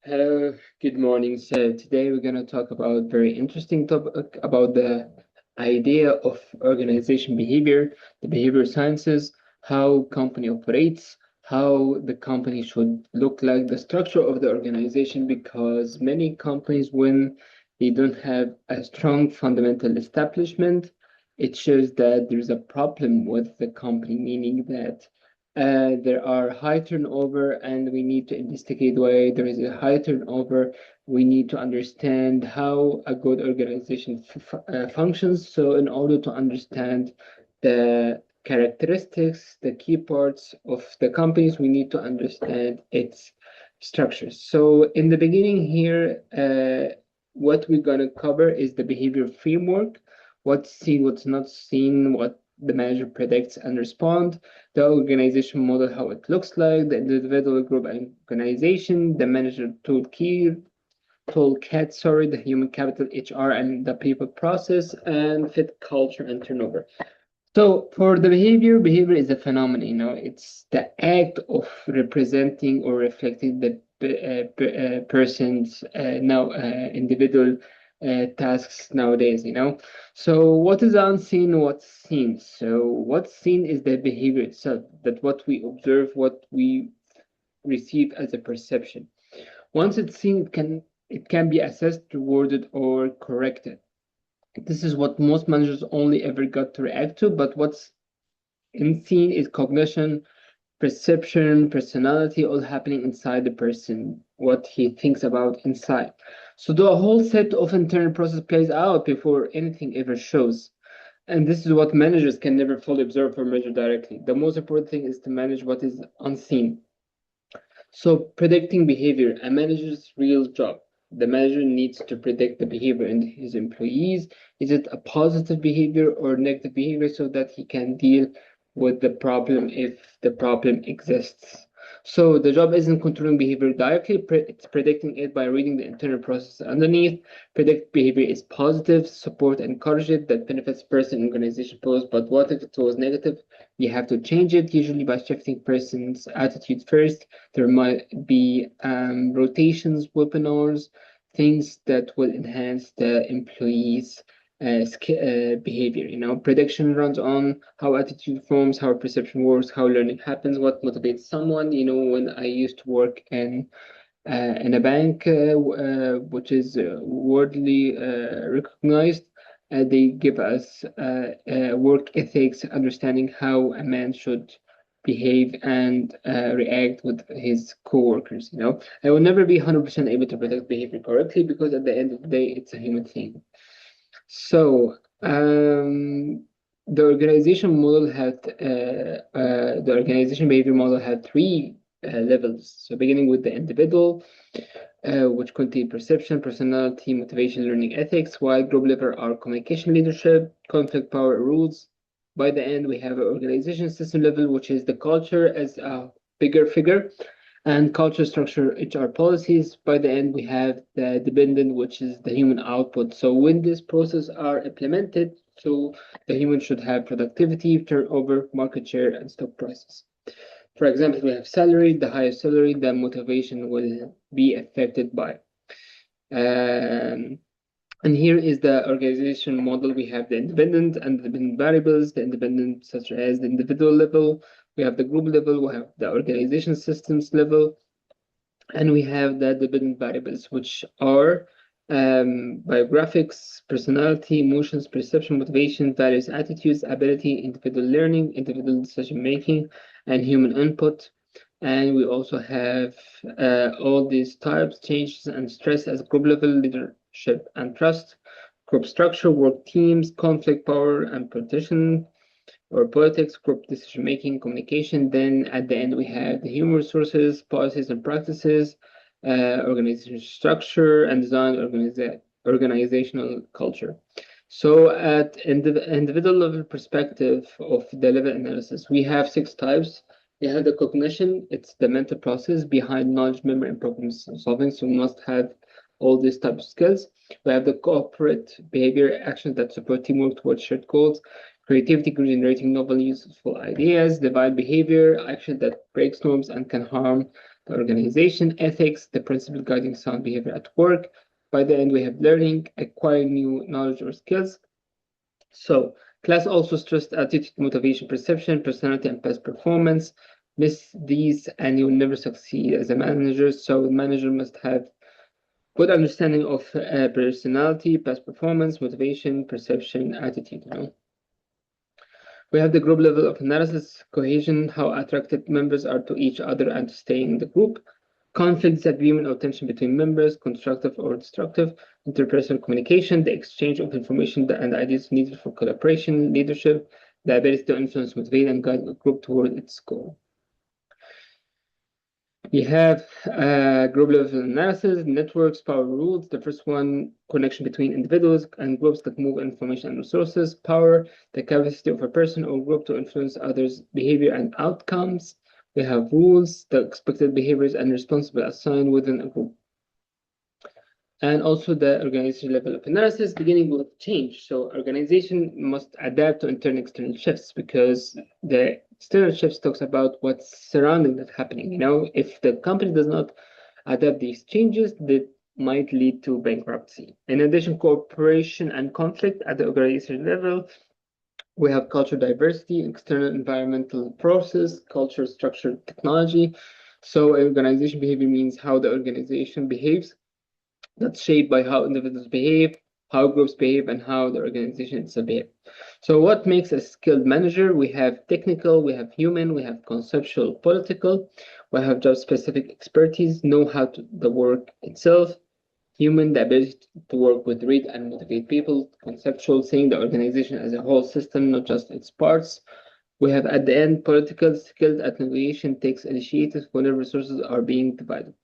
Hello, good morning. So today we're going to talk about very interesting topic about the idea of organization behavior, the behavior sciences, how company operates, how the company should look like, the structure of the organization, because many companies, when they don't have a strong fundamental establishment, it shows that there's a problem with the company, meaning that there are high turnover, and we need to investigate why there is a high turnover. We need to understand how a good organization functions. So, in order to understand the characteristics, the key parts of the companies, we need to understand its structures. So, in the beginning here, what we're going to cover is the behavior framework, what's seen, what's not seen, what the manager predicts and respond, the organization model, how it looks like, the individual, group, and organization, the manager toolkit, the human capital, HR, and the people process, and fit culture and turnover. So for the behavior is a phenomenon, it's the act of representing or reflecting the person's now individual tasks nowadays. So what is unseen, what's seen? So what's seen is the behavior itself, that what we observe, what we receive as a perception. Once it's seen, it can be assessed, rewarded, or corrected. This is what most managers only ever got to react to, but what's unseen is cognition, perception, personality, all happening inside the person, what he thinks about inside. So the whole set of internal process plays out before anything ever shows. And this is what managers can never fully observe or measure directly. The most important thing is to manage what is unseen. So predicting behavior, a manager's real job. The manager needs to predict the behavior in his employees. Is it a positive behavior or negative behavior, so that he can deal with the problem if the problem exists? So the job isn't controlling behavior directly, it's predicting it by reading the internal process underneath. Predict behavior is positive, support, encourage it, that benefits person, organization pose. But what if it was negative? You have to change it, usually by shifting person's attitude first. There might be rotations, webinars, things that will enhance the employees' behavior. Prediction runs on how attitude forms, how perception works, how learning happens, what motivates someone. When I used to work in a bank, which is worldly recognized. They give us work ethics, understanding how a man should behave and react with his coworkers. I will never be 100% able to predict behavior correctly, because at the end of the day, it's a human thing. So the organization model had the organization behavior model had three levels. So beginning with the individual, which contain perception, personality, motivation, learning, ethics, while group level are communication, leadership, conflict, power, rules. By the end, we have an organization system level, which is the culture as a bigger figure, and culture, structure, HR policies. By the end, we have the dependent, which is the human output. So when these processes are implemented, so the human should have productivity, turnover, market share, and stock prices. For example, we have salary. The higher salary, the motivation will be affected by. Um, and here is the organization model. We have the independent and the dependent variables, the independent such as the individual level. We have the group level, we have the organization systems level, and we have the dependent variables, which are biographics, personality, emotions, perception, motivation, values, attitudes, ability, individual learning, individual decision making, and human input. And we also have all these types, changes and stress as group level, leadership and trust, group structure, work teams, conflict, power and partition, or politics, group decision making, communication. Then at the end, we have the human resources, policies and practices, organizational structure and design, organizational culture. So at individual level perspective of the level analysis, we have six types. We have the cognition, it's the mental process behind knowledge, memory, and problem solving. So we must have all these type of skills. We have the corporate behavior actions that support teamwork towards shared goals. Creativity, generating novel, useful ideas. Divide behavior, action that breaks norms and can harm the organization, ethics, the principle guiding sound behavior at work. By the end, we have learning, acquiring new knowledge or skills. So class also stressed attitude, motivation, perception, personality, and past performance. Miss these and you'll never succeed as a manager. So the manager must have good understanding of personality, past performance, motivation, perception, attitude. We have the group level of analysis, cohesion, how attracted members are to each other and to stay in the group. Conflict, disagreement, or tension between members, constructive or destructive. Interpersonal communication, the exchange of information and ideas needed for collaboration. Leadership, the ability to influence, motivate, and guide a group toward its goal. We have group level analysis, networks, power rules. The first one, connection between individuals and groups that move information and resources. Power, the capacity of a person or group to influence others' behavior and outcomes. We have rules, the expected behaviors and responsible assigned within a group. And also the organization level of analysis, beginning with change. So organization must adapt to internal and external shifts because the external shifts talks about what's surrounding that happening. If the company does not adapt these changes, that might lead to bankruptcy. In addition, cooperation and conflict at the organization level. We have culture diversity, external environmental process, culture, structure, technology. So organization behavior means how the organization behaves. That's shaped by how individuals behave, how groups behave, and how the organization itself behaves. So what makes a skilled manager? We have technical, we have human, we have conceptual, political, we have job-specific expertise, know how to the work itself, human, the ability to work with, read, and motivate people, conceptual, seeing the organization as a whole system, not just its parts. We have at the end political, skilled at negotiation, takes initiative whenever resources are being divided.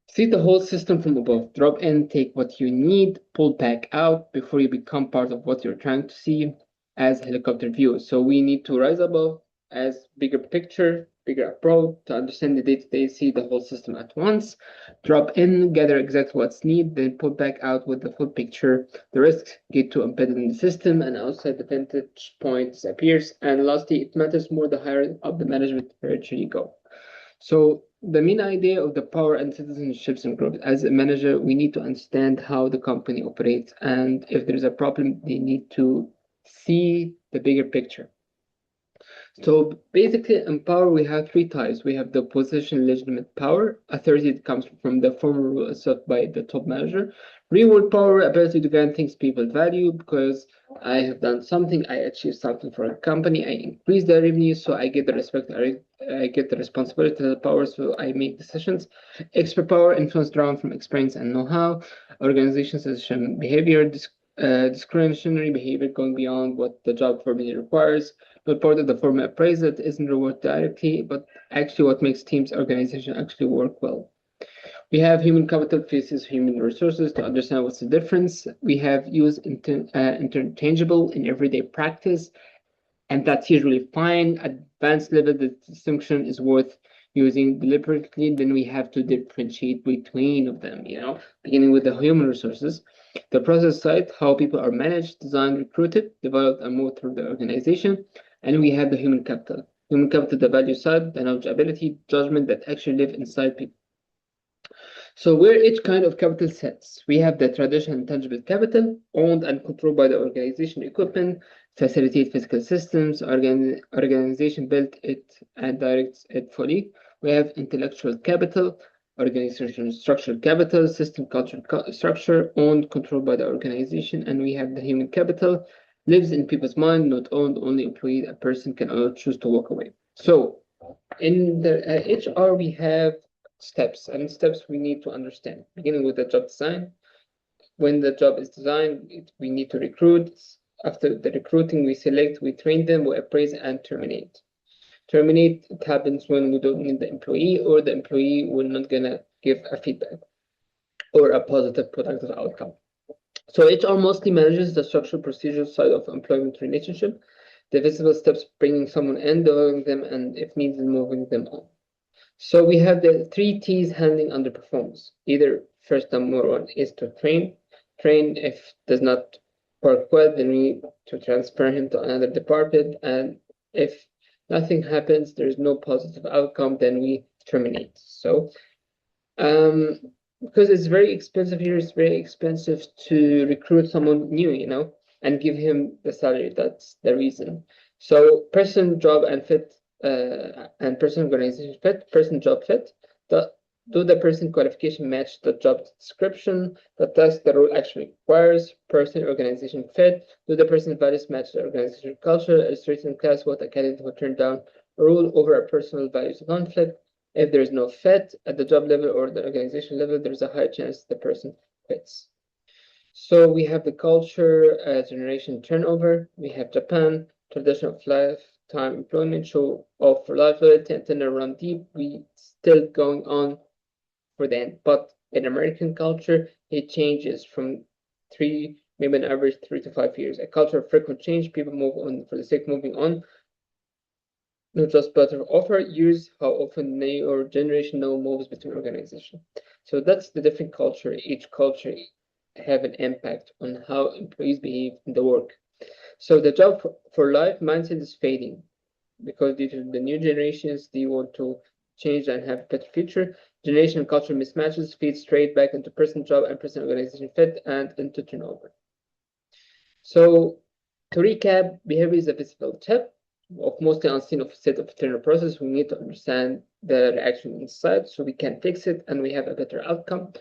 See the whole system from above. Drop in, take what you need, pull back out before you become part of what you're trying to see as helicopter view. So we need to rise above as bigger picture, bigger approach to understand the day-to-day, see the whole system at once. Drop in, gather exactly what's needed, then pull back out with the full picture. The risks get to embedded in the system and outside the vantage point disappears. And lastly, it matters more the higher up the management hierarchy you go. So the main idea of the power and citizenships and groups, as a manager, we need to understand how the company operates, and if there is a problem, they need to see the bigger picture. So basically, in power, we have three types. We have the position legitimate power, authority that comes from the formal rule itself by the top manager. Reward power, ability to grant things people value because I have done something, I achieved something for a company, I increase the revenue, so I get the respect, I get the responsibility, the power, so I make decisions. Expert power, influence drawn from experience and know-how. Organization decision behavior, discretionary behavior going beyond what the job formally requires. Not part of the formal appraisal that isn't rewarded directly, but actually what makes teams organization actually work well. We have human capital faces human resources to understand what's the difference. We have use interchangeable in everyday practice, and that's usually fine. Advanced level, the distinction is worth using deliberately. Then we have to differentiate between of them, beginning with the human resources. The process side, how people are managed, designed, recruited, developed, and moved through the organization. And we have the human capital. Human capital, the value side, the knowledge, ability, judgment that actually live inside people. So where each kind of capital sits, we have the traditional tangible capital, owned and controlled by the organization equipment, facilitate physical systems, organization built it and directs it fully. We have intellectual capital, organization structural capital, system cultural structure, owned, controlled by the organization, and we have the human capital, lives in people's mind, not owned, only employed, a person can only choose to walk away. So in the HR, we have steps, and steps we need to understand, beginning with the job design. When the job is designed, we need to recruit. After the recruiting, we select, we train them, we appraise, and terminate. Terminate, it happens when we don't need the employee or the employee will not gonna give a feedback or a positive productive outcome. So HR mostly manages the structural procedure side of employment relationship, the visible steps bringing someone in, developing them, and if needed, moving them on. So we have the three T's handling underperformance. Either first number one is to train. Train if does not work well, then we need to transfer him to another department. And if nothing happens, there is no positive outcome, then we terminate. So because it's very expensive here, it's very expensive to recruit someone new, and give him the salary. That's the reason. So person, job, and fit, and person, organization fit, person, job fit. The, do the person qualification match the job description, the task the role actually requires? Person, organization fit. Do the person values match the organization culture? Illustrating class what a candidate would turn down a role over a personal values conflict. If there is no fit at the job level or the organization level, there's a high chance the person quits. So we have the culture, generation turnover. We have Japan, tradition of lifetime employment, show off for life loyalty, and tenure run deep. We still going on for the end. But in American culture, it changes from maybe an average 3 to 5 years. A culture of frequent change, people move on for the sake of moving on, not just better offer, use how often your generation now moves between organizations. So that's the different culture. Each culture have an impact on how employees behave in the work. So the job for life mindset is fading because due to the new generations, they want to change and have a better future. Generation and culture mismatches feed straight back into person job and person organization fit and into turnover. So to recap, behavior is a visible tip of mostly unseen of set of internal process. We need to understand the reaction inside so we can fix it and we have a better outcome.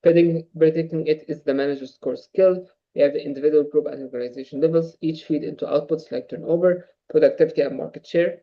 Predicting it is the manager's core skill. We have the individual, group, and organization levels. Each feed into outputs like turnover, productivity, and market share.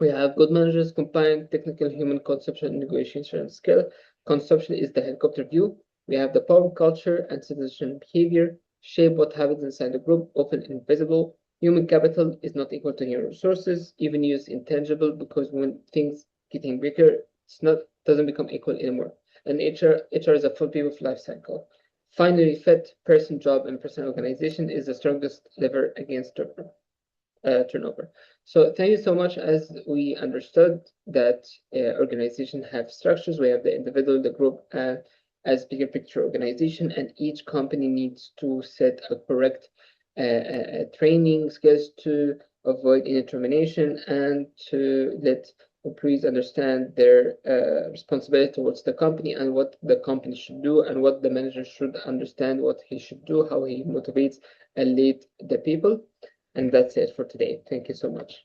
We have good managers combine technical human conception and negotiation skill. Conception is the helicopter view. We have the power culture and citizen behavior shape what happens inside the group, often invisible. Human capital is not equal to human resources, even used intangible, because when things getting bigger, it's not doesn't become equal anymore. And HR is a full people life cycle. Finally, fit, person, job, and person organization is the strongest lever against turnover. So thank you so much. As we understood that organizations have structures, we have the individual, the group, as bigger picture organization, and each company needs to set a correct training skills to avoid any termination and to let employees understand their responsibility towards the company and what the company should do and what the manager should understand what he should do, how he motivates and lead the people. And that's it for today. Thank you so much.